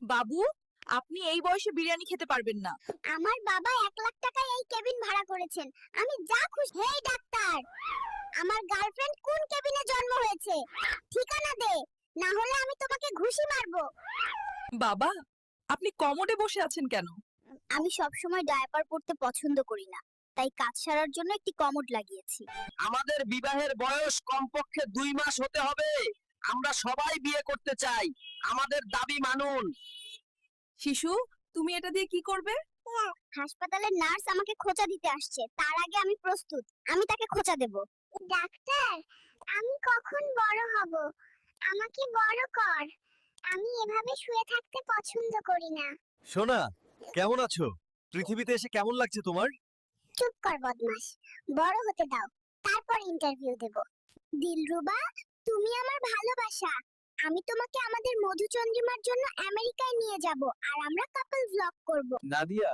বাবু, আপনি এই বয়সে বিরিয়ানি খেতে পারবেন না। আমার বাবা 1 লাখ টাকায় এই কেবিন ভাড়া করেছেন। আমি যা খুশি। হেই ডাক্তার, আমার গার্লফ্রেন্ড কোন কেবিনে জন্ম হয়েছে? ঠিকানা দে, না হলে আমি তোমাকে ঘুষি মারবো। বাবা, আপনি কমোডে বসে আছেন কেন? আমি সব সময় ডায়াপার পরতে পছন্দ করি না, তাই কাজ সারার জন্য একটি কমোড লাগিয়েছি। আমাদের বিবাহের বয়স কমপক্ষে 2 মাস হতে হবে। আমরা সবাই বিয়ে করতে চাই, আমাদের দাবি মানুন। শিশু, তুমি এটা দিয়ে কি করবে? হাসপাতালের নার্স আমাকে খোঁচা দিতে আসছে, তার আগে আমি প্রস্তুত। আমি তাকে খোঁচা দেব। ডাক্তার, আমি কখন বড় হব? আমাকে বড় কর। আমি এভাবে শুয়ে থাকতে পছন্দ করি না। সোনা, কেমন আছো? পৃথিবীতে এসে কেমন লাগছে তোমার? চুপ কর বদমাশ, বড় হতে দাও, তারপর ইন্টারভিউ দেব। দিলরুবা, তুমি আমার ভালোবাসা। আমি তোমাকে আমাদের মধুচন্দ্রিমার জন্য আমেরিকায় নিয়ে যাব, আর আমরা কাপল ভ্লগ করব। নাদিয়া,